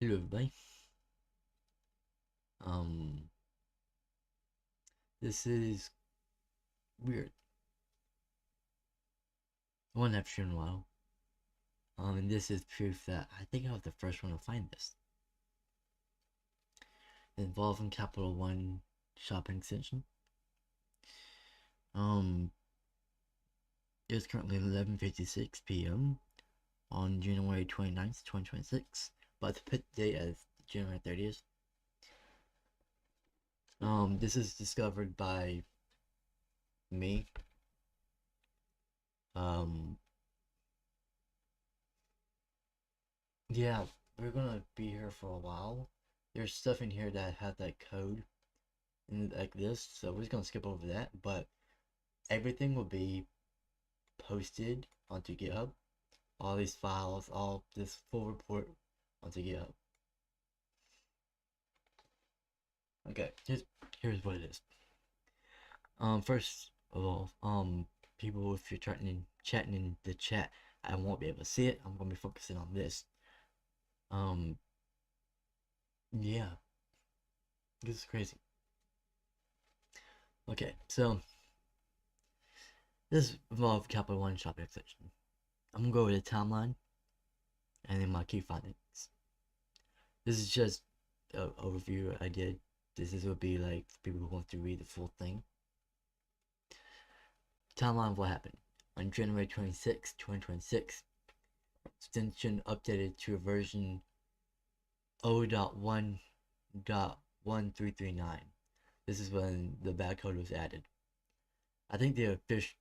Hello everybody. Um, this is weird. One I've shown in a while. And this is proof that I think I was the first one to find this. Involving Capital One shopping extension. Um, it's currently 11:56 p.m. on January 29th, 2026, but to put the date as January 30th. This is discovered by me. Um, yeah, we're gonna be here for a while. There's stuff in here that has that code like this, so we're just gonna skip over that, but everything will be posted onto GitHub. All these files, all this full report onto GitHub. Okay, here's what it is. First of all, people, if you're chatting in the chat, I won't be able to see it. I'm gonna be focusing on this. Um, yeah, this is crazy. Okay, so this involves Capital One shopping section. I'm gonna go with the timeline and then my key findings. This is just an overview I did. This is would be like for people who want to read the full thing. Timeline of what happened. On January 26, 2026, extension updated to a version 0.1.1339. This is when the bad code was added. I think the official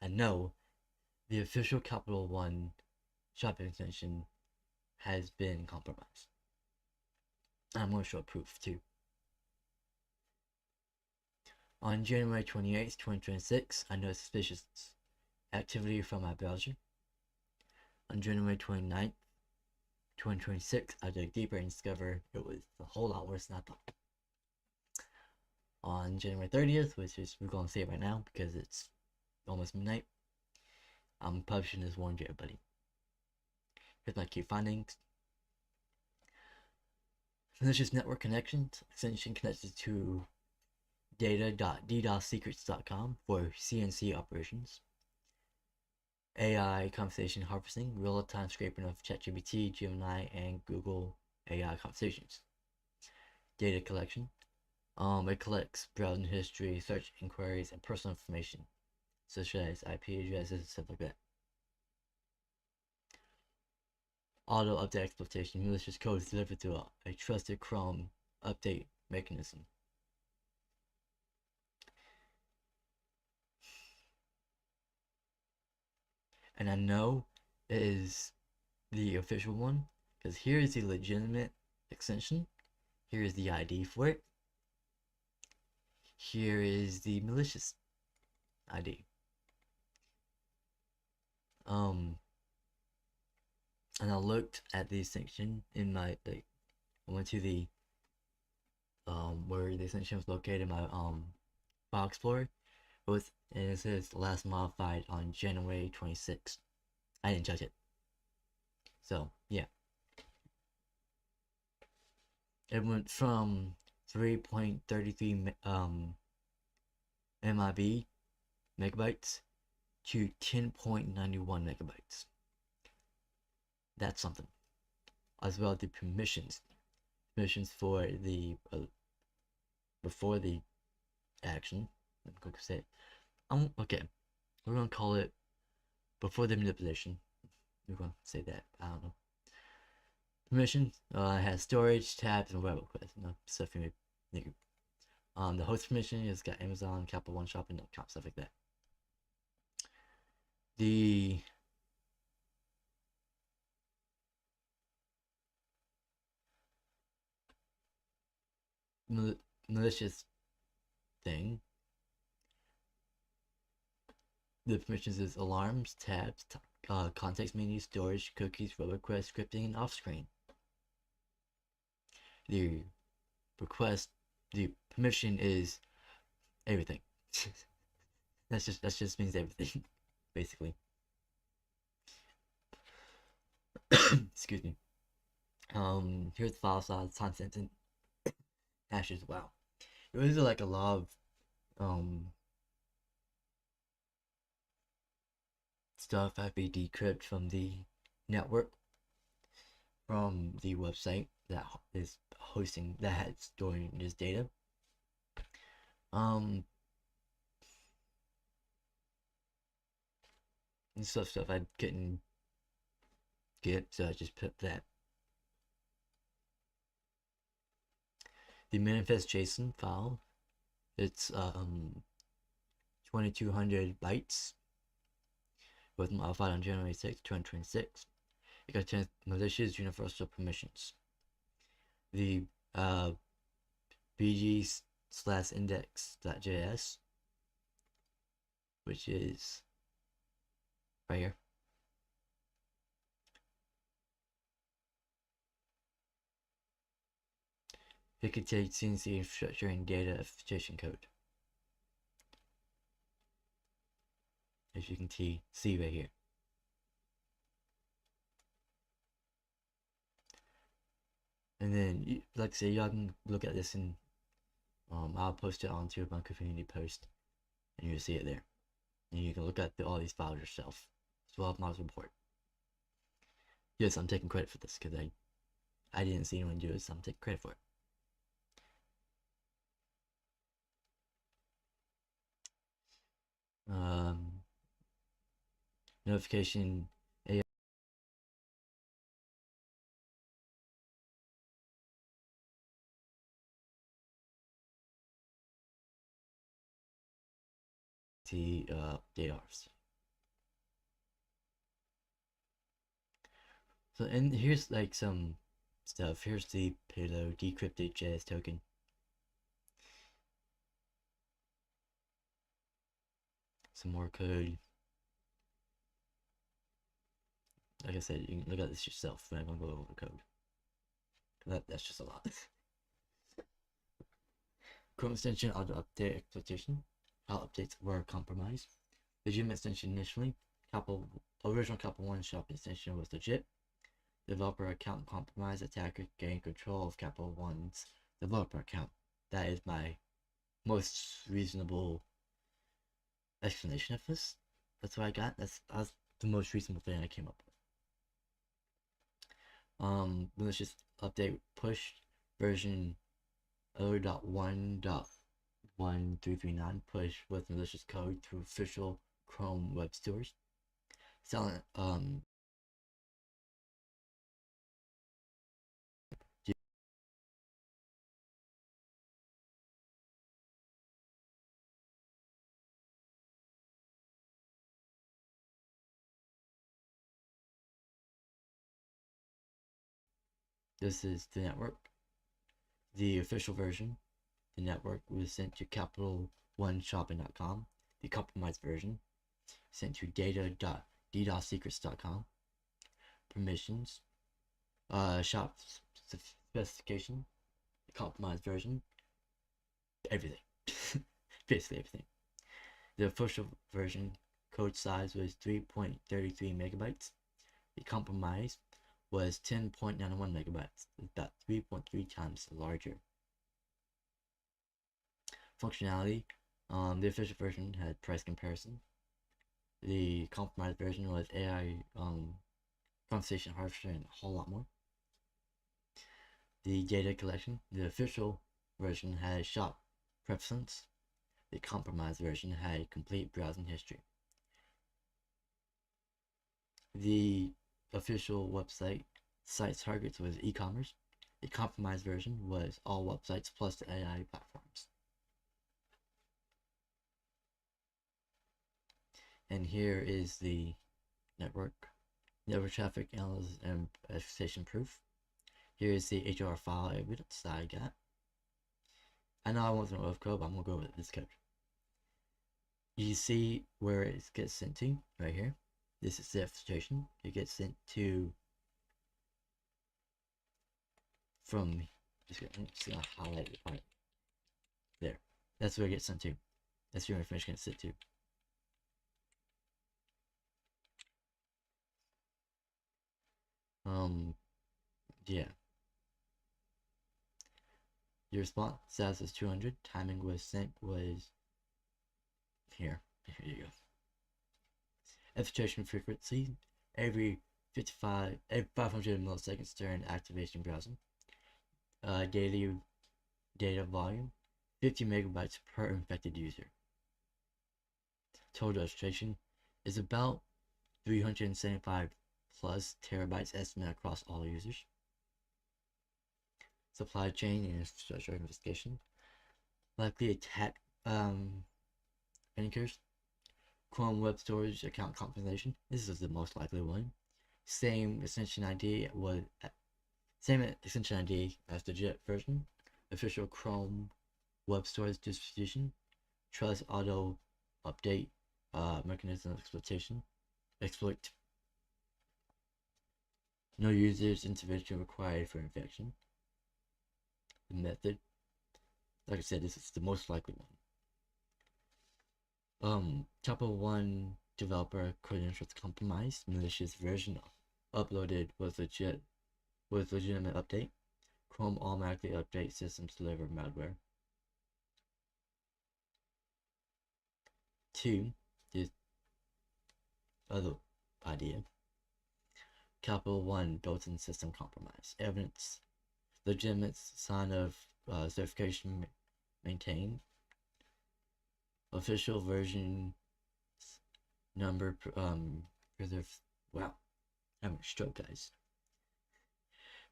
I know the official Capital One shopping extension has been compromised. I'm going to show proof too. On January 28th, 2026, I noticed suspicious activity from my browser. On January 29th, 2026, I dug deeper and discovered it was a whole lot worse than I thought. On January 30th, which is we're going to say it right now because it's almost midnight, I'm publishing this warning to everybody. Here's my key findings. Malicious network connections, extension connected to data.ddosssecrets.com for CNC operations. AI conversation harvesting, real-time scraping of ChatGPT, Gemini, and Google AI conversations. Data collection. It collects browsing history, search inquiries, and personal information, such as IP addresses and stuff like that. Auto update exploitation. Malicious code is delivered through a trusted Chrome update mechanism. And I know it is the official one because here is the legitimate extension. Here is the ID for it. Here is the malicious ID. And I looked at the extension in my I went to the where the extension was located in my file explorer. And it says last modified on January 26th. I didn't touch it. So yeah. It went from 3.33 MIB megabytes to 10.91 megabytes. That's something. As well as the permissions for the before the action. I'm going to say it. Okay, we're gonna call it before the manipulation. We're gonna say that. I don't know. Permission has storage, tabs, and web requests. Stuff you need. The host permission has got Amazon, Capital One Shopping.com, stuff like that. The malicious thing. The permissions is alarms, tabs, context menu, storage, cookies, web request, scripting, and off screen. The the permission is everything. That just means everything, basically. Excuse me. Here's the file size, time sentence, hashes. Wow, it was like a lot of stuff I be decrypt from the network, from the website that is hosting, that storing this data. And stuff I couldn't get, so I just put that. The manifest JSON file, it's 2200 bytes, was modified on January 6, 2026. It contains malicious universal permissions. The bg/index.js, which is right here. It contains CNC infrastructure and data abstraction code, as you can see right here. And then, like I say, y'all can look at this, and I'll post it onto my community post, and you'll see it there. And you can look at all these files yourself, as well as my report. Yes, I'm taking credit for this because I didn't see anyone do it, so I'm taking credit for it. Notification AI DARs. So, and here's like some stuff. Here's the payload decrypted JS token. Some more code. Like I said, you can look at this yourself. I'm not gonna go over the code. That's just a lot. Chrome extension auto update exploitation. File updates were compromised. Legitimate extension initially. Original Kappa 1 shop extension was legit. Developer account compromised. Attacker gained control of Kappa 1's developer account. That is my most reasonable explanation of this. That's what I got. That's the most reasonable thing I came up with. Malicious update push version 0.1.1339 push with malicious code to official Chrome web stores. Selling this is the network. The official version, the network, was sent to capital1shopping.com. The compromised version sent to data.ddosssecrets.com. Permissions, shop specification, the compromised version, everything. Basically everything. The official version code size was 3.33 megabytes. The compromise was 10.91 megabytes, about 3.3 times larger. Functionality, the official version had price comparison. The compromised version was AI conversation harvester and a whole lot more. The data collection, the official version had shop preference. The compromised version had complete browsing history. The official website site targets was e-commerce. The compromised version was all websites plus the AI platforms. And here is the network traffic analysis and attestation proof. Here is the HR file evidence that I got. I know I want to know of code, but I'm gonna go with this code. You see where it gets sent to right here. This is the attestation. It gets sent to from. Just gonna highlight the part there. That's where it gets sent to. That's your information gets sent to. Yeah. The response status was 200. Timing was sent was here. Here you go. Execution frequency every 500 milliseconds during activation browsing. Daily data volume 50 megabytes per infected user. Total registration is about 375 plus terabytes estimated across all users. Supply chain and infrastructure investigation. Likely attack anchors. Chrome web storage account compromisation. This is the most likely one. Same extension ID as the JIT version. Official Chrome web storage distribution. Trust auto update mechanism exploit. No user's intervention required for infection. The method, like I said, this is the most likely one. Chopper 1 developer credentials compromised. Malicious version uploaded was legitimate update. Chrome automatically updates systems deliver malware. 2. This other idea. Capital 1 built-in system compromise. Evidence. Legitimate sign of certification maintained. Official version number preserved. Wow, I'm a stroke, guys.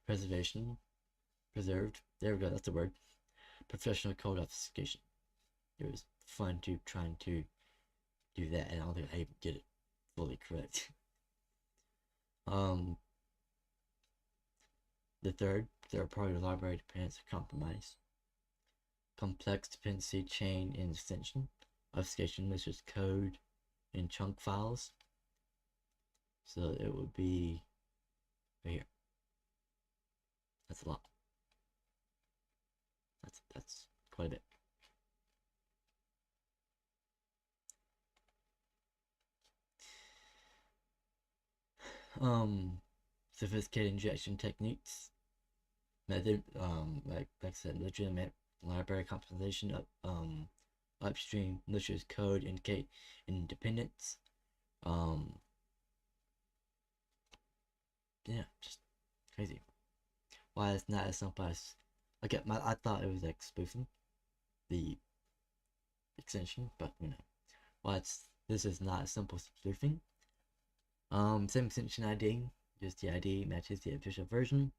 Preserved. There we go. That's the word. Professional code obfuscation. It was fun trying to do that, and I don't think I even get it fully correct. The third-party library dependency compromise. Complex dependency chain and extension. Obfuscation malicious code in chunk files. So it would be right here. That's a lot. That's quite a bit. Sophisticated injection techniques. Method, like I said, legitimate library compilation of upstream malicious code indicate independence. Yeah, just crazy. Why it's not as simple as I thought it was like spoofing the extension, but why this is not a simple spoofing. Same extension ID, just the ID matches the official version.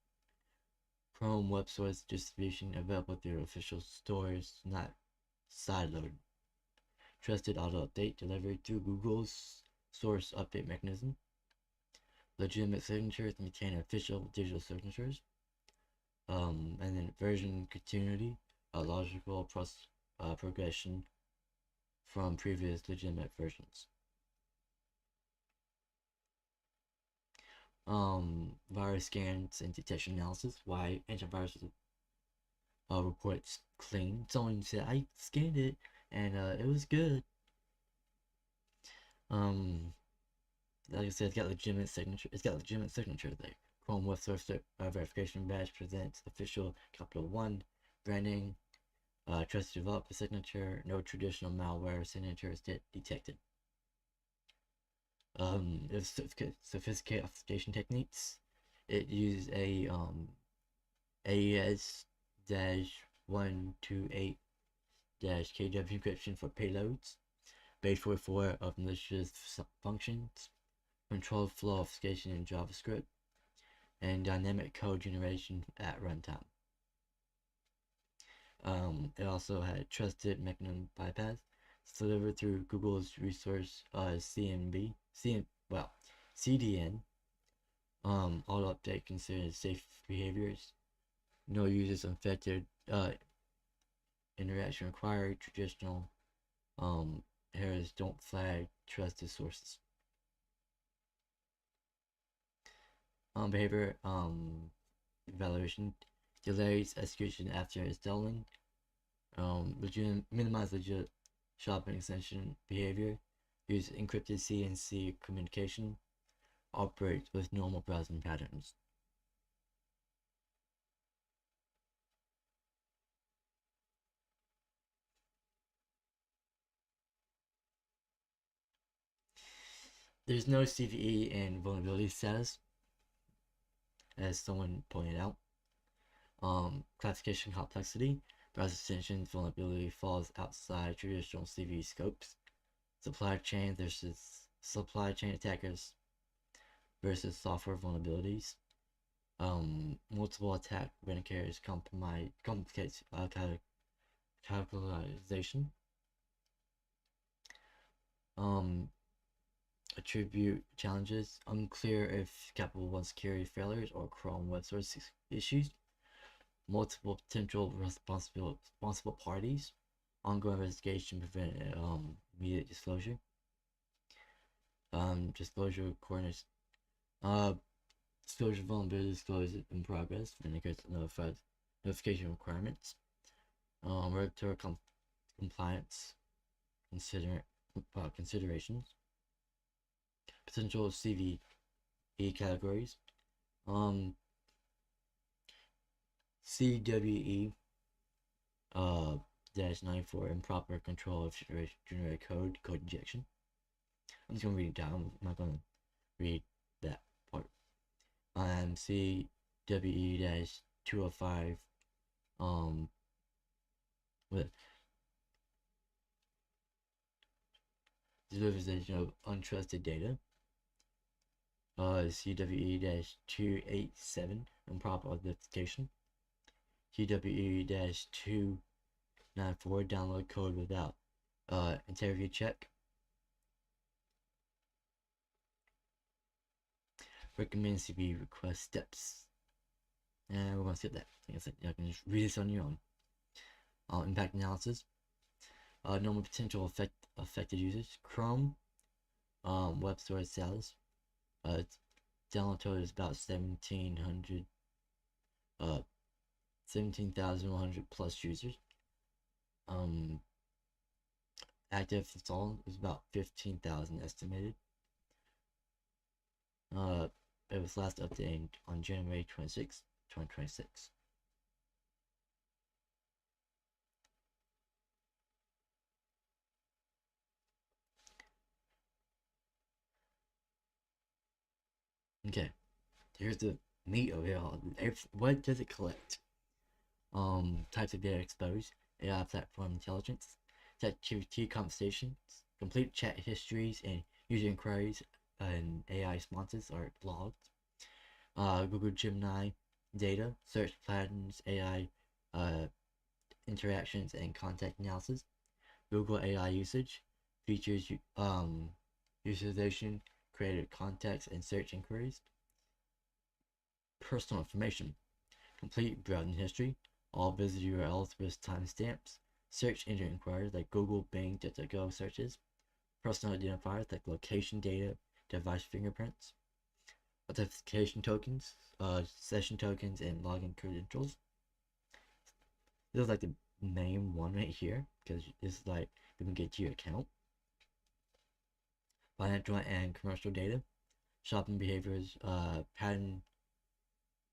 Chrome web source distribution available through official stores, not sideload. Trusted auto update delivered through Google's source update mechanism. Legitimate signatures maintain official digital signatures. And then version continuity, a logical progression from previous legitimate versions. Virus scans and detection analysis. Why antivirus reports clean. Someone said I scanned it and it was good. Like I said, it's got legitimate signature. It's got legitimate signature there. Chrome web source verification badge presents official capital 1 branding. Trusted developer signature. No traditional malware signature is detected. Sophisticated authentication techniques. It uses a AES-128-KW encryption for payloads. Base 44 of malicious functions. Controlled flow obfuscation in JavaScript. And dynamic code generation at runtime. It also had trusted mechanism bypass. It's delivered through Google's resource CDN. Auto update considered safe behaviors. No users infected. Interaction required. Traditional errors don't flag trusted sources. Behavior evaluation delays execution after installing. Minimize legit shopping extension behavior. Use encrypted CNC communication. Operate with normal browsing patterns. there's no CVE and vulnerability status, as someone pointed out. Classification complexity. Browser extensions vulnerability falls outside traditional CVE scopes. Supply chain attackers versus software vulnerabilities. Multiple attack vendors complicates categorization. Attribute challenges. Unclear if Capital One security failures or Chrome web source issues. Multiple potential responsible parties. Ongoing investigation prevent immediate disclosure. Disclosure corners. Disclosure vulnerability disclosure in progress. Indicates notified notification requirements. Regulatory compliance considerations. Potential CVE categories. CWE -94 improper control of generic code injection. I'm just gonna read it down. I'm not gonna read that part. CWE -205 with deliverization of untrusted data. CWE -287 improper authentication. CWE -294 download code without integrity check. Recommend CVE request steps. And we're gonna skip that. I guess you can just read this on your own. Impact analysis. Normal potential affected users. Chrome. Web storage status. Download total is about 17,100 plus users. Active install is about 15,000 estimated. It was last updated on January 26, 2026. Okay, here's the meat of it all. What does it collect? Types of data exposed, AI platform intelligence, ChatGPT conversations, complete chat histories and user inquiries and AI responses are logged. Google Gemini data, search patterns, AI interactions and contact analysis. Google AI usage, features utilization, created contacts and search inquiries. Personal information, complete browsing history, all visitor URLs with timestamps, search engine inquiries like Google, Bing, DuckDuckGo searches, personal identifiers like location data, device fingerprints, authentication tokens, session tokens, and login credentials. This is like the main one right here because this is like you can get to your account. Financial and commercial data, shopping behaviors, pattern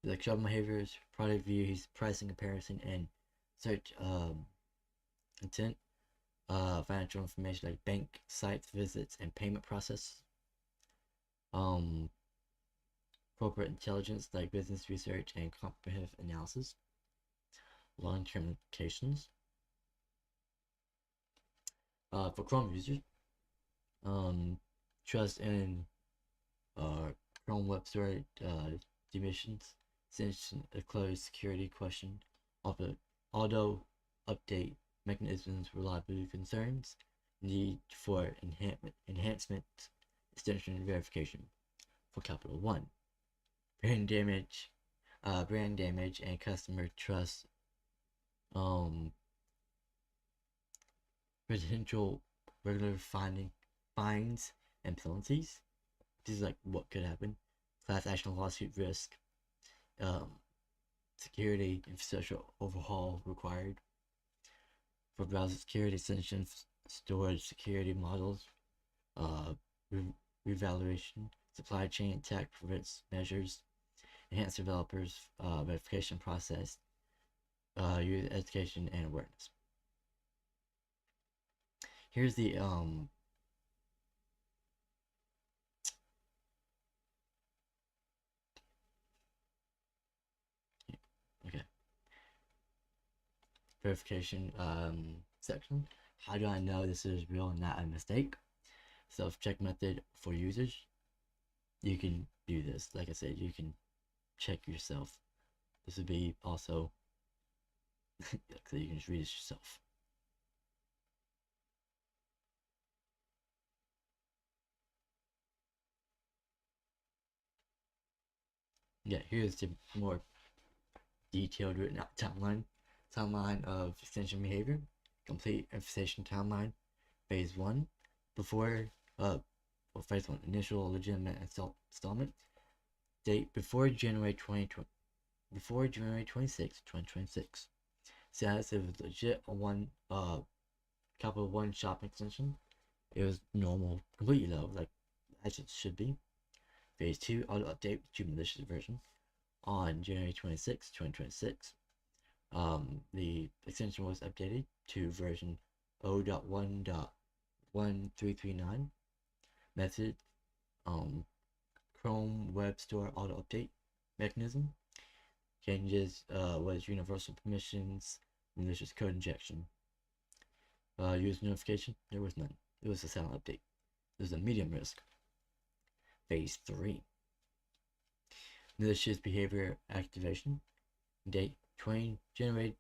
like shopping behaviors, product views, pricing comparison, and search intent. Financial information like bank sites, visits, and payment process. Corporate intelligence like business research and comprehensive analysis. Long-term implications. For Chrome users, trust in Chrome web storage demissions, since a closed security question, auto update mechanisms, reliability concerns, need for enhancement, extension verification. For Capital One, brand damage and customer trust, potential regular fines and penalties. This is like what could happen. Class action lawsuit risk, security infrastructure overhaul required. For browser security extensions, storage security models, revaluation, supply chain attack prevents measures, enhance developers verification process, user education and awareness. Here's the verification section. How do I know this is real and not a mistake? Self-check method for users. You can do this. Like I said, you can check yourself. This would be also so you can just read it yourself. Yeah, here's the more detailed written out timeline of extension behavior. Complete infestation timeline. Phase 1. Before phase 1, initial legitimate installment. Date before January 2020. Before January 26, 2026. Status, it was legit one capital one shopping extension. It was normal, completely low, like as it should be. Phase 2, auto update to malicious version on January 26, 2026. The extension was updated to version 0.1.1339. Method, Chrome Web Store auto update mechanism. Changes was universal permissions, malicious code injection. User notification, there was none. It was a silent update. It was a medium risk. Phase 3. Malicious behavior activation. Date January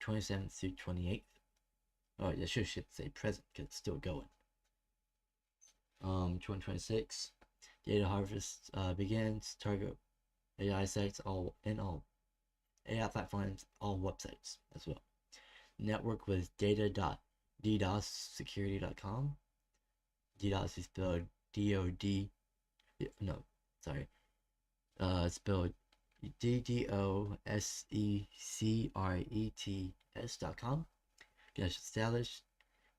27th to 28th. Oh, I should say present because it's still going. 2026. Data harvest begins. Target AI sites all AI platforms, all websites as well. Network with data.ddosssecurity.com. DDoS is spelled D-O-D. No, sorry. Spelled DDoSECRETS.com. Established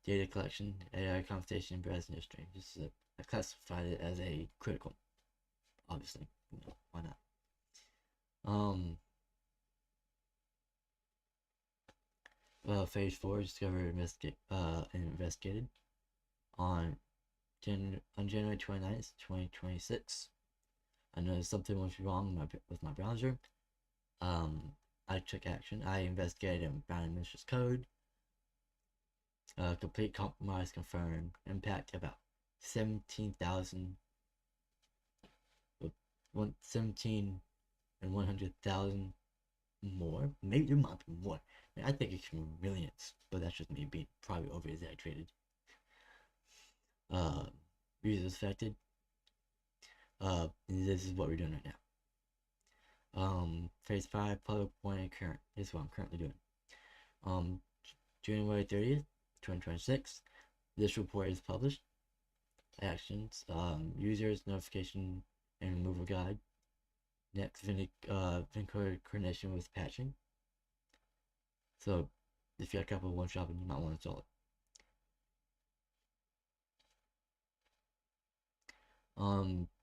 data collection, AI computation, browsing history. This is I classified it as a critical. Obviously, why not? Phase 4, discovered investigated on January 29th, 2026. I noticed something was wrong with my browser. I took action. I investigated and found malicious code. Complete compromise confirmed. Impact about 17,000. 17 and 100,000 more. Maybe there might be more. I mean, I think it can be millions, but that's just me being probably over exaggerated. Users affected. This is what we're doing right now. Phase 5, public point current. This is what I'm currently doing. January 30th, 2026. This report is published. Actions, users, notification, and removal guide. Next, coordination with patching. So, if you got a couple of one shopping, you might want to install it.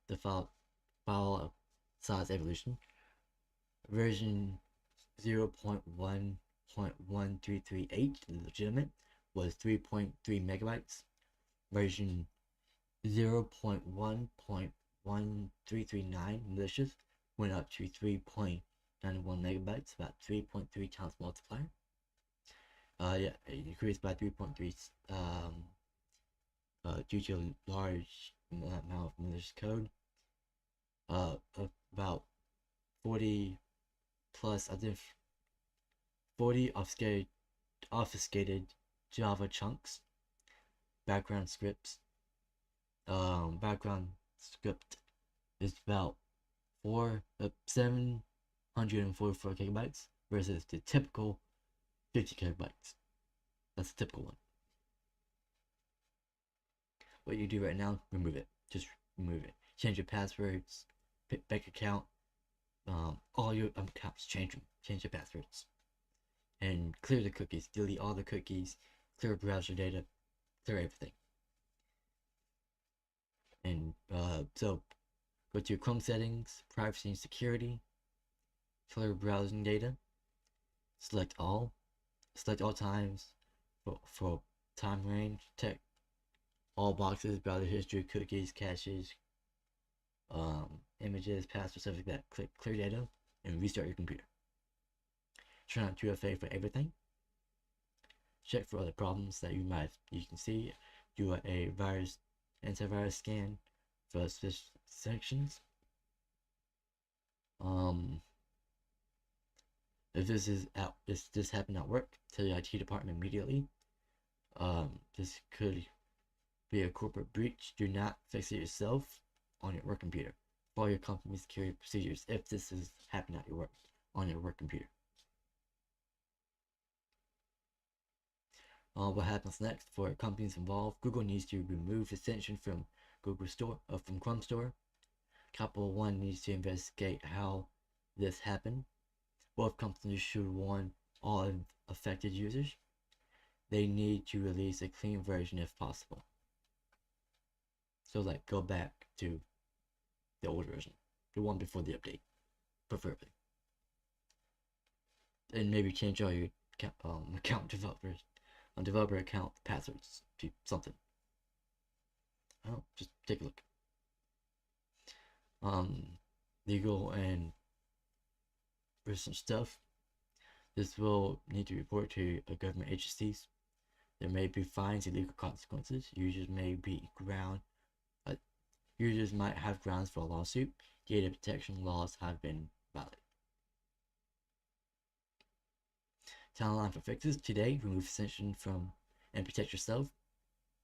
The file size evolution. Version 0.1.1338, legitimate, was 3.3 megabytes. Version 0.1.1339, malicious, went up to 3.91 megabytes, about 3.3 times multiplier. Yeah, it increased by 3.3 due to a large amount of malicious code. About 40 plus, I think 40 obfuscated Java chunks, background script is about 744 gigabytes versus the typical 50 gigabytes. That's the typical one. What you do right now, remove it. Just remove it. Change your passwords, bank account, all your accounts, change them. Change your passwords. And clear the cookies. Delete all the cookies. Clear browser data. Clear everything. And so go to your Chrome settings, privacy and security. Clear browsing data. Select all. Select all times for time range. Check all boxes, browser history, cookies, caches, images, passwords, stuff like that. Click clear data and restart your computer. Turn on 2FA for everything. check for other problems that you can see. Do a antivirus scan for specific sections. If this happened at work, tell your IT department immediately. This could be a corporate breach. Do not fix it yourself on your work computer. Follow your company's security procedures if this is happening at your work on your work computer. What happens next for companies involved? Google needs to remove the extension from from Chrome Store. Capital One needs to investigate how this happened. Both companies should warn all affected users. They need to release a clean version if possible. So like go back to the old version, the one before the update, preferably. And maybe change all your account developer account passwords to something. Oh, just take a look. Legal and personal stuff. This will need to report to government agencies. There may be fines and legal consequences. Users might have grounds for a lawsuit. Data protection laws have been violated. Timeline for fixes. Today, remove extension from and protect yourself.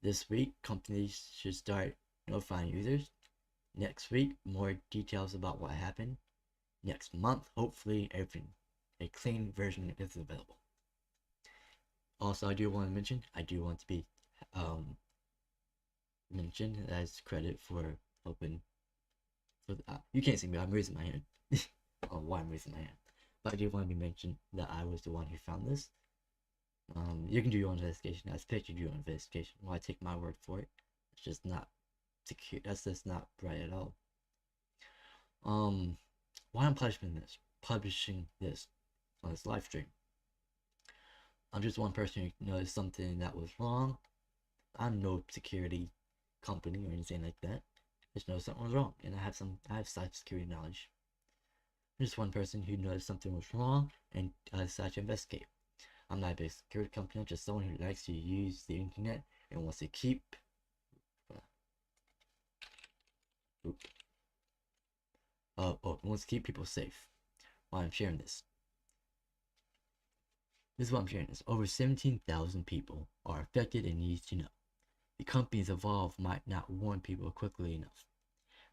This week, companies should start notifying users. Next week, more details about what happened. Next month, hopefully a clean version is available. Also, I do want to be mentioned as credit for helping. You can't see me, I'm raising my hand. Oh, why I'm raising my hand. But I do want to be mentioned that I was the one who found this. You can do your own investigation. I expect you to do your own investigation. Well, I take my word for it. It's just not secure. That's just not right at all. Why I'm publishing this on this live stream. I'm just one person who noticed something that was wrong. I'm no security company or anything like that. I just know something was wrong, and I have cybersecurity knowledge. I'm just one person who noticed something was wrong and decided to investigate. I'm not a big security company. I'm just someone who likes to use the internet and wants to keep wants to keep people safe. While I'm sharing this. This is what I'm sharing this. Over 17,000 people are affected and need to know. The companies involved might not warn people quickly enough.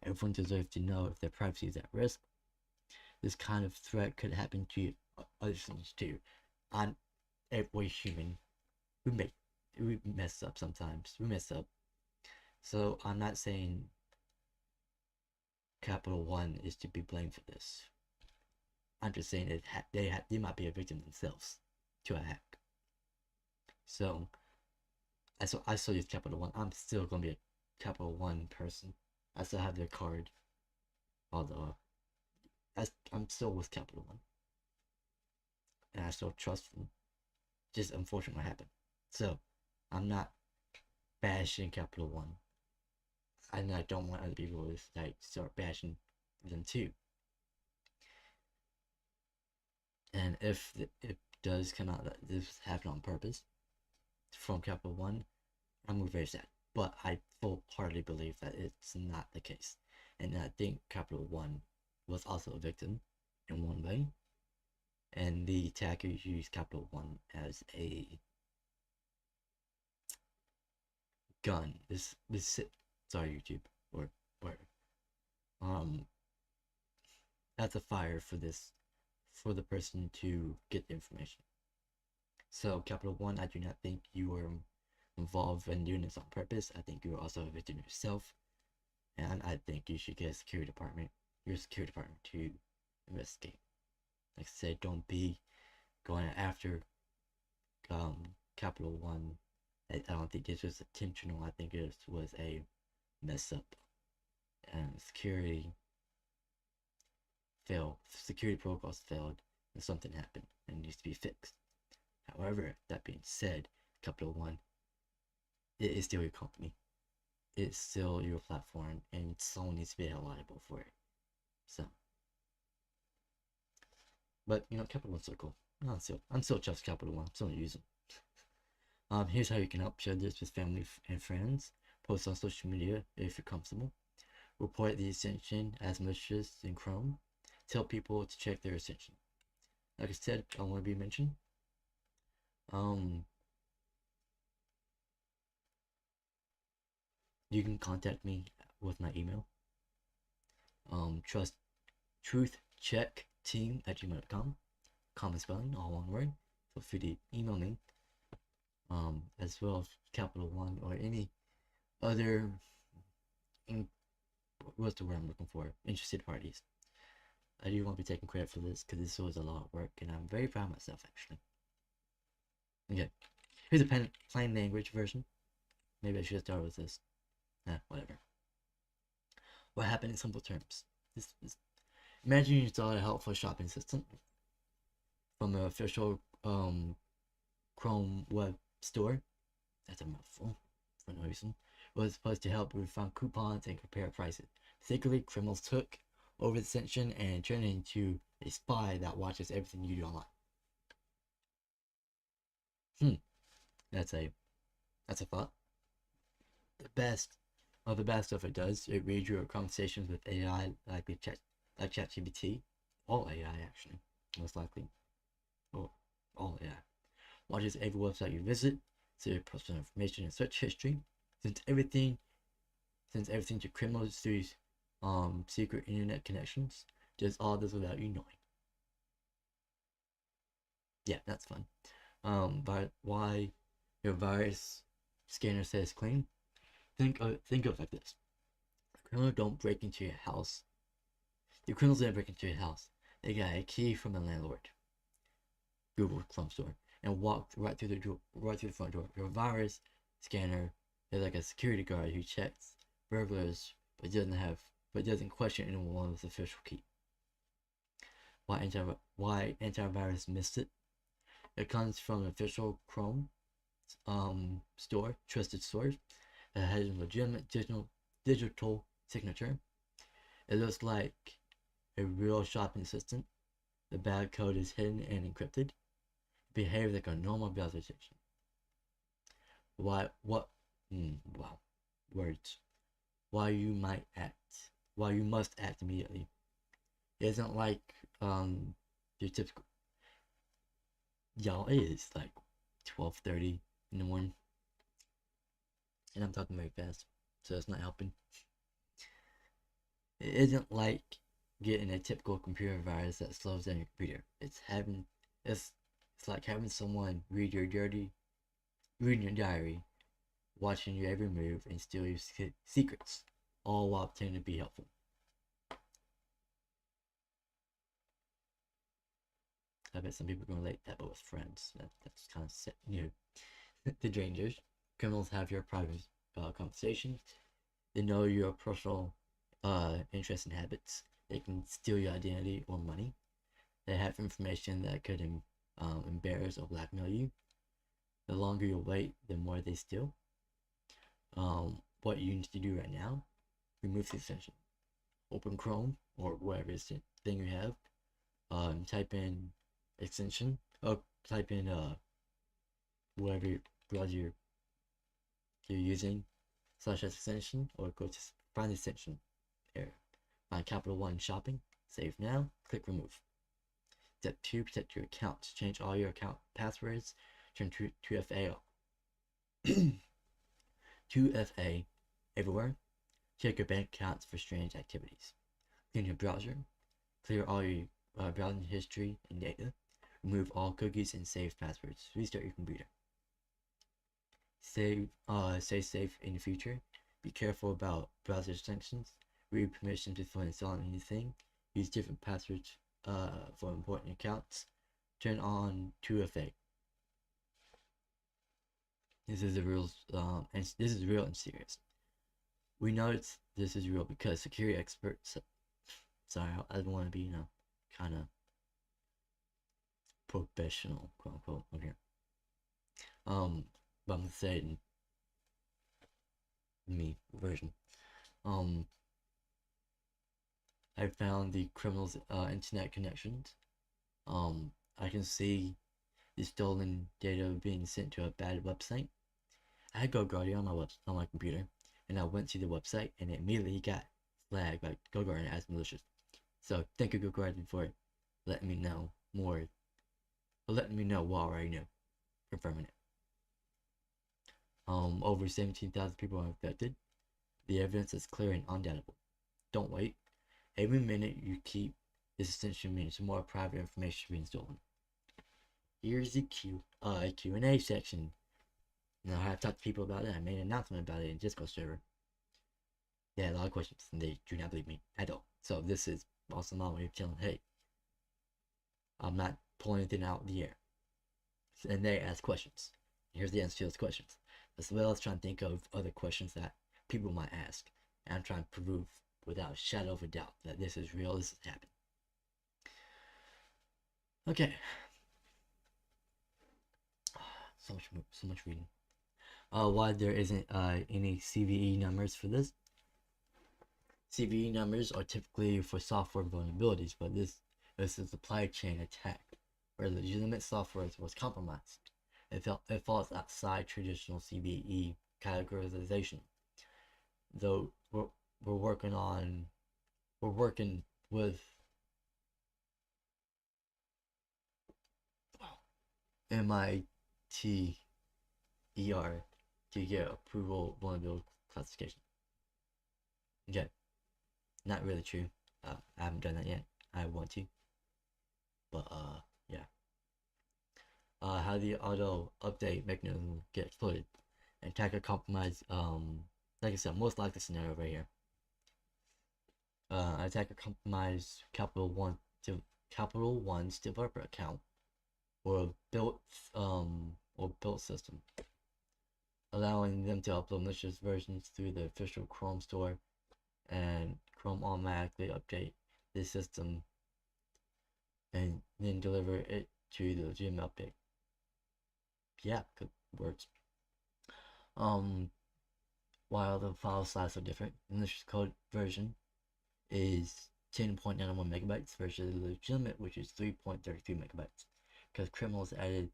Everyone deserves to know if their privacy is at risk. This kind of threat could happen to other things too. We're human. We mess up sometimes. We mess up. So I'm not saying Capital One is to be blamed for this. I'm just saying that they might be a victim themselves to a hack. So I still use Capital One. I'm still gonna be a Capital One person. I still have their card. Although I'm still with Capital One. And I still trust them. Just unfortunately what happened. So I'm not bashing Capital One. And I don't want other people to like start bashing them too. And if it does come out that this happened on purpose from Capital One, I'm very sad. But I full-heartedly believe that it's not the case. And I think Capital One was also a victim in one way. And the attackers used Capital One as a gun. Sorry, YouTube or that's a fire for the person to get the information. So Capital One, I do not think you were involved in doing this on purpose. I think you were also a victim yourself, and I think you should get your security department to investigate. Like I said, don't be going after Capital One. I don't think this was intentional. I think it was a mess up, and security protocols failed, and something happened and needs to be fixed. However, that being said, Capital One, it is still your company. It's still your platform, and someone needs to be held liable for it. So, but Capital One's so cool. I'm still just Capital One. I'm still using. Here's how you can help: share this with family and friends. Post on social media if you're comfortable. Report the extension as malicious in Chrome. Tell people to check their extension. Like I said, I want to be mentioned. You can contact me with my email. Truthcheckteam@gmail.com. Common spelling, all one word. Feel free to email me. As well as Capital One or any other, what's the word I'm looking for? Interested parties. I do want to be taking credit for this because this was a lot of work, and I'm very proud of myself actually. Okay, here's a plain language version. Maybe I should start with this. Whatever. What happened in simple terms? Imagine you install a helpful shopping assistant from an official Chrome web store. That's a mouthful for no reason. It was supposed to help you find coupons and compare prices. Secretly, criminals took over the extension and turned it into a spy that watches everything you do online. That's a thought. The best stuff it does, it reads your conversations with AI like ChatGPT. All AI actually, most likely. Or all AI. Watches every website you visit, so your personal information and search history. Since everything to criminals through secret internet connections, does all this without you knowing. Yeah, that's fun. But why your virus scanner says clean? Think of it like this: criminals don't break into your house. The criminals didn't break into your house. They got a key from the landlord, Google Chrome store, and walked right through the front door. Your virus scanner is like a security guard who checks burglars, but doesn't question anyone's official key. Why antivirus missed it? It comes from an official Chrome store, trusted source that has a legitimate digital signature. It looks like a real shopping assistant. The bad code is hidden and encrypted. It behaves like a normal browser extension. Wow, words. Why you must act immediately. It isn't like your typical. Y'all, it is like 12:30 in the morning, and I'm talking very fast, so it's not helping. It isn't like getting a typical computer virus that slows down your computer. It's like having someone reading your diary, watching your every move, and steal your secrets, all while pretending to be helpful. I bet some people can relate that, but with friends, that's kind of set, the dangers. Criminals have your private conversations. They know your personal interests and habits. They can steal your identity or money. They have information that could embarrass or blackmail you. The longer you wait, the more they steal. What you need to do right now: remove the extension. Open Chrome or whatever thing you have. Type in extension. Type in whatever browser you're using / extension, or go to find the extension area. Find Capital One shopping. Save now. Click remove. Step 2: protect your account. Change all your account passwords. Turn 2FA 2FA everywhere. Check your bank accounts for strange activities. Clean your browser. Clear all your browsing history and data. Remove all cookies and save passwords. Restart your computer. Stay safe in the future. Be careful about browser extensions. Read permissions before installing anything. Use different passwords for important accounts. Turn on 2FA. This is real and serious. We know this is real because security experts. Sorry, I don't want to be kind of professional, quote unquote, over here. But I'm gonna say it in me version. I found the criminals' internet connections. I can see the stolen data being sent to a bad website. I had GoGuardian on my computer, and I went to the website, and it immediately got flagged by GoGuardian as malicious. So thank you, GoGuardian, for letting me know more, letting me know what I already knew, confirming it. Over 17,000 people are infected. The evidence is clear and undoubtable. Don't wait. Every minute you keep this essentially means more private information being stolen. Here's the Q&A section. Now I have talked to people about it. I made an announcement about it in Discord server. They had a lot of questions, and they do not believe me at all. So this is also my way of telling, hey, I'm not pulling anything out of the air. And they ask questions. Here's the answer to those questions, as well as trying to think of other questions that people might ask. And I'm trying to prove without a shadow of a doubt that this is real, this has happened. Okay. So much reading. Why there isn't any CVE numbers for this? CVE numbers are typically for software vulnerabilities, but this is a supply chain attack where legitimate software was compromised. It falls outside traditional CVE categorization. Though we're working with MITER to get approval vulnerability classification. Okay, not really true. I haven't done that yet. I want to, but yeah. How the auto update mechanism get exploited? Attacker compromise. Like I said, most likely scenario right here. Attacker compromise Capital One's developer account or built system, allowing them to upload malicious versions through the official Chrome store, and Chrome automatically update the system and then deliver it to the legitimate update. Yeah, good words. While the file size are different, malicious code version is 10.91 megabytes versus the legitimate, which is 3.33 megabytes, because criminals added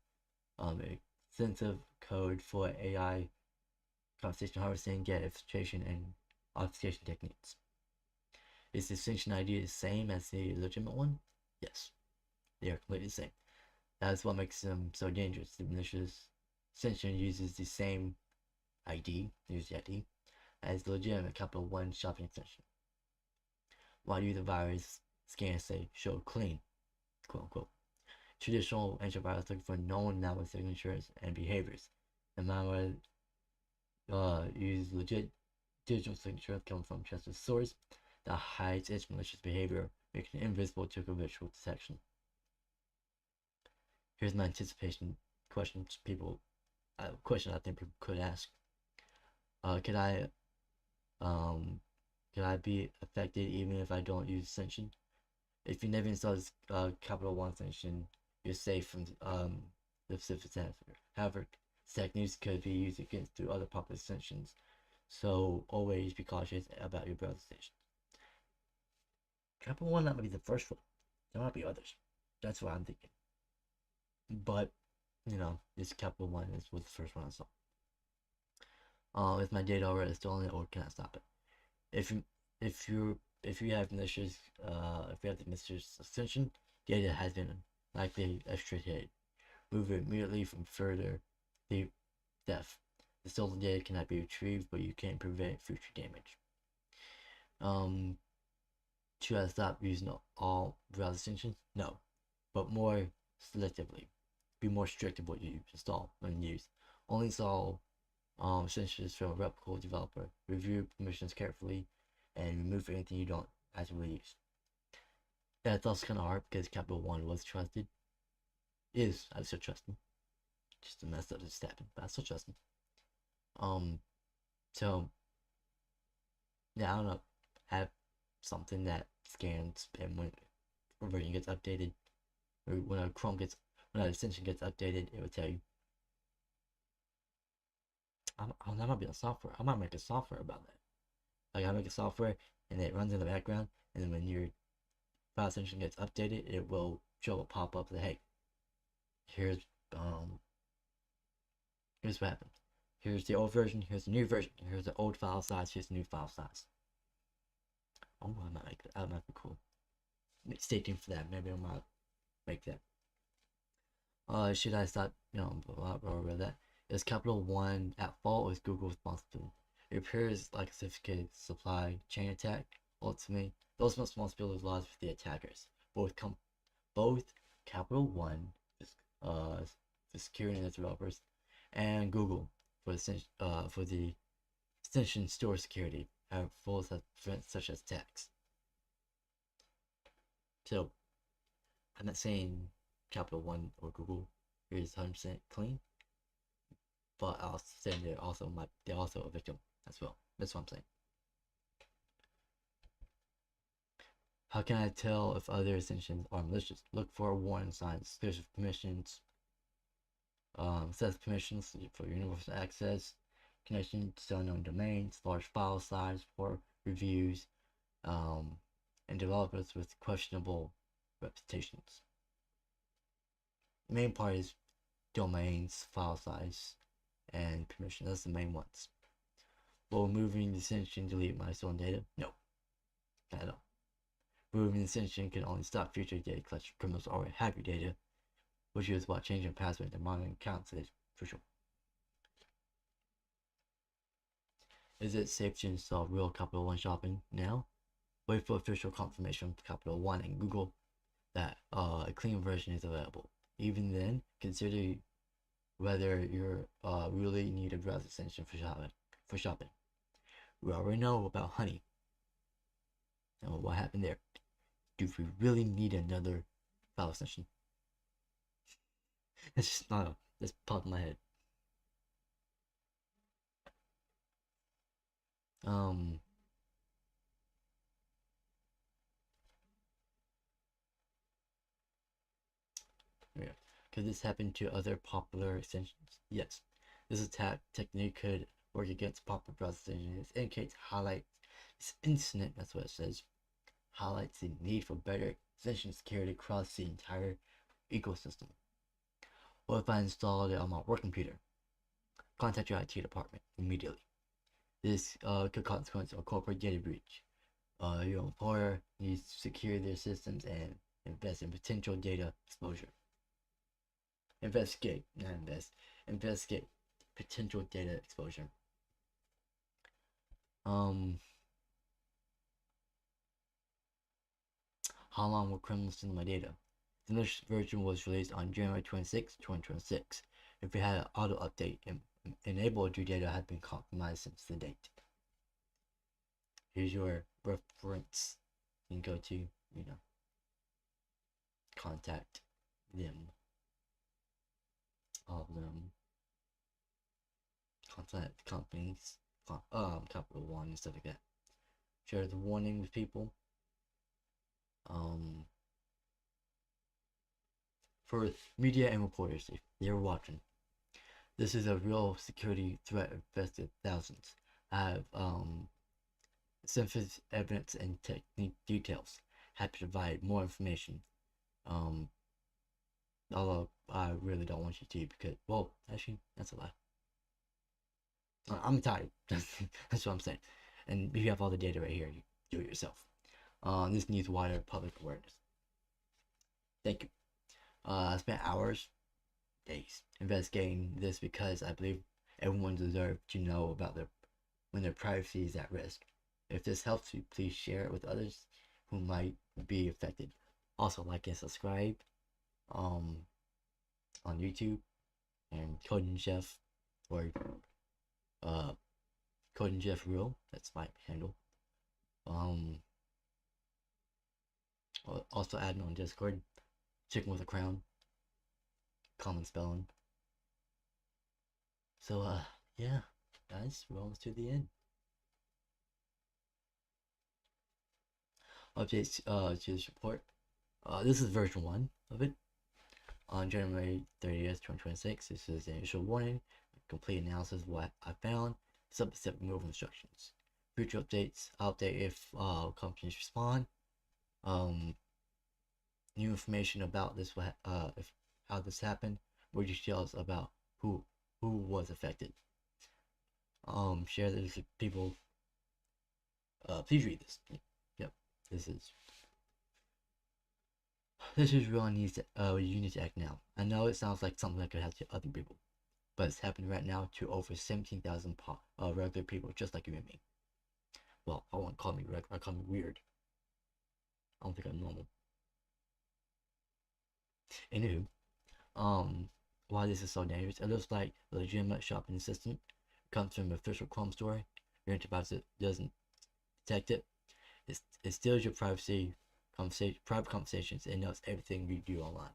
extensive code for AI conversation harvesting, gate exfiltration, and obfuscation techniques. Is the extension ID the same as the legitimate one? Yes, they are completely the same. That's what makes them so dangerous. The malicious extension uses the same ID, as the legitimate Capital One shopping extension. Why do the virus scans say show clean, quote unquote? Traditional antivirus look for known network signatures and behaviors. The malware use legit digital signatures coming from trusted source that hides its malicious behavior, making it invisible to visual detection. Here's my anticipation question I think people could ask. Could I be affected even if I don't use extension? If you never install this Capital One extension, you're safe from the specific attacker. However, techniques could be used against through other popular extensions, so always be cautious about your browser station. Capital One might be the first one. There might be others. That's what I'm thinking. But this Capital One was the first one I saw. Is my data already stolen, or can I stop it? If you have malicious the malicious extension, data has been likely extracted. Move it immediately from further theft. The stolen data cannot be retrieved, but you can prevent future damage. Should I stop using all browser extensions? No, but more selectively. Be more strict of what you install and use. Only install extensions from a reputable developer. Review permissions carefully, and remove anything you don't actively use. That's also kind of hard because Capital One was trusted. I still trust them. Just a mess up just happened, but I still trust them. So yeah, I don't know. Have something that scans, and when a version gets updated, or when an extension gets updated, it will tell you. That might be a software. I might make a software about that. Like I make a software and it runs in the background, and then when your file extension gets updated, it will show a pop up that hey, here's here's what happened. Here's the old version, here's the new version, here's the old file size, here's the new file size. Oh, I might make that. That might be cool. Stay tuned for that. Maybe I might make that. Should I start? Blah that. Is Capital One at fault, or is Google responsible? It appears like a sophisticated supply chain attack. Ultimately, those responsibilities lies with the attackers. Both Capital One, for securing its developers, and Google for the extension store security have flaws that prevent such attacks. So, I'm not saying Capital One or Google is 100% clean, but I'll say they're also a victim as well. That's what I'm saying. How can I tell if other extensions are malicious? Look for warning signs, exclusive permissions, set permissions for universal access, connection to unknown domains, large file size for reviews, and developers with questionable reputations. The main part is domains, file size, and permission. That's the main ones. Will removing the extension delete my stolen data? No, not at all. Removing the extension can only stop future data collection. Criminals already have your data, which is why changing password and monitoring accounts is crucial. Is it safe to install real Capital One shopping now? Wait for official confirmation from Capital One and Google that a clean version is available. Even then, consider whether you really need a browser extension for shopping. We already know about Honey and what happened there. Do we really need another file extension? That's just not that's popped in my head. Yeah. Could this happen to other popular extensions? Yes. This attack technique could work against popular browser extensions. It indicates highlights this incident, that's what it says, highlights the need for better extension security across the entire ecosystem. What if I installed it on my work computer? Contact your IT department immediately. This could consequence a corporate data breach. Your employer needs to secure their systems and invest in potential data exposure. Investigate potential data exposure. How long will criminals steal my data? The newest version was released on January 26, 2026. If you had an auto update enabled, your data had been compromised since the date. Here's your reference. You can go to, contact them. All of them. Contact companies. Capital One and stuff like that. Share the warning with people. For media and reporters, if they're watching, this is a real security threat affected thousands. I have sensitive evidence and technique details. Happy to provide more information. Although I really don't want you to, because, well, actually, that's a lie. I'm tired. That's what I'm saying. And if you have all the data right here, you do it yourself. This needs wider public awareness. Thank you. I spent hours, days, investigating this because I believe everyone deserves to know about when their privacy is at risk. If this helps you, please share it with others who might be affected. Also, like and subscribe on YouTube and Coding Jeff or Coding Jeff Real. That's my handle. Also add me on Discord. Chicken with a crown. Common spelling. So yeah, guys, we're almost to the end. Updates to this report. This is version 1 of it. On January 30th, 2026, this is the initial warning, complete analysis of what I found, step-by-step removal instructions. Future updates, I'll update if companies respond. New information about this, if how this happened, more details about who was affected. Share this with people. Please read this. Yep, this is really needs to, you need to act now. I know it sounds like something that could happen to other people, but it's happening right now to over 17,000 regular people just like you and me. Well, I won't call me regular, I call me weird. I don't think I'm normal. Anywho, why this is so dangerous, it looks like a legitimate shopping assistant comes from an official Chrome store. Your antivirus doesn't detect it. It steals your privacy, private conversations, and knows everything you do online.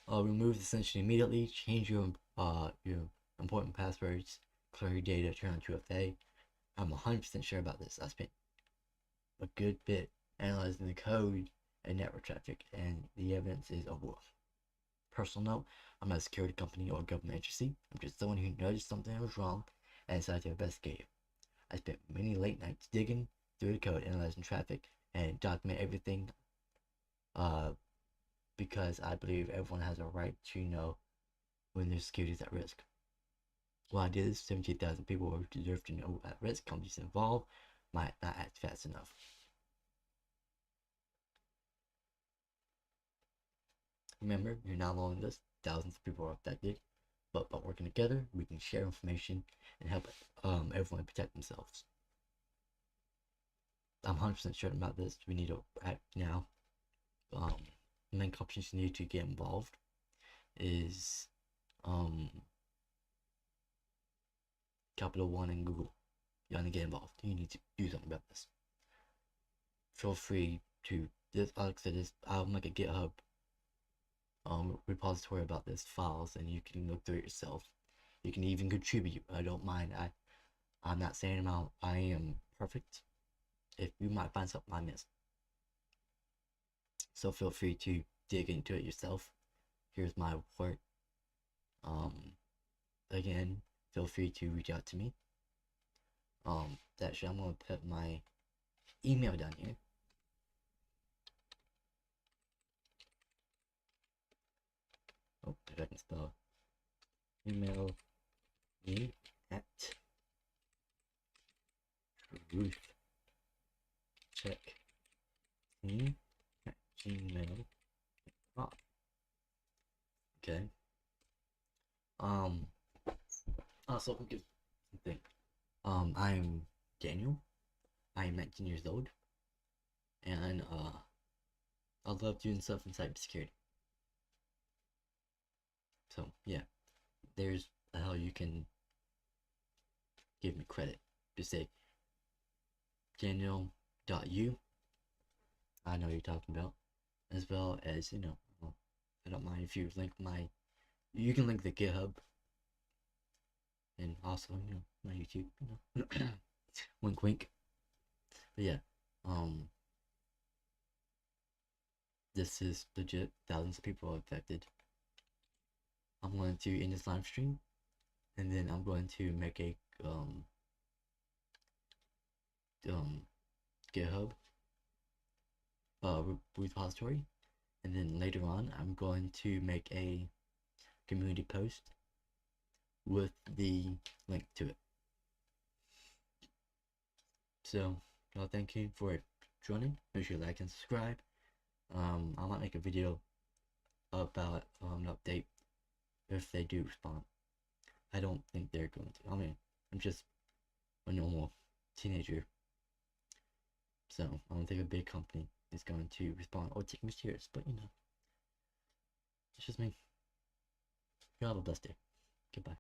Remove the session immediately. Change your important passwords. Clear your data. Turn on 2FA. I'm 100% sure about this. I spent a good bit analyzing the code and network traffic, and the evidence is overwhelming. Personal note: I'm not a security company or a government agency. I'm just someone who noticed something was wrong and decided to investigate it. I spent many late nights digging through the code, analyzing traffic, and document everything. Because I believe everyone has a right to know when their security is at risk. Well, I did this, 17,000 people who deserve to know at risk. Companies involved might not act fast enough. Remember, you're not alone in this. Thousands of people are affected, but by working together, we can share information and help everyone protect themselves. I'm 100% sure about this. We need to act now. Main companies need to get involved is Capital One and Google. You want to get involved. You need to do something about this. Feel free to this. Like I said, I'll make a GitHub repository about this files, and you can look through it yourself. You can even contribute. I don't mind. I'm not saying I am perfect. If you might find something I missed, so feel free to dig into it yourself. Here's my report. Again, feel free to reach out to me. Actually, I'm gonna put my email down here. Oh, if I can spell. Email me at truthcheck@gmail.com. Okay. Also, good thing. I'm Daniel. I am 19 years old, and I love doing stuff in cybersecurity. So yeah, there's how you can give me credit. Just say Daniel.u. I know you're talking about, as well as I don't mind if you link you can link the GitHub, and also my YouTube. Wink, wink. But yeah, this is legit. Thousands of people are affected. I'm going to end this live stream, and then I'm going to make a GitHub repository, and then later on I'm going to make a community post with the link to it. So thank you for joining. Make sure you like and subscribe. I might make a video about an update if they do respond. I don't think they're going to. I mean, I'm just a normal teenager, so I don't think a big company is going to respond or take me serious. But it's just me. You have a blessed day. Goodbye.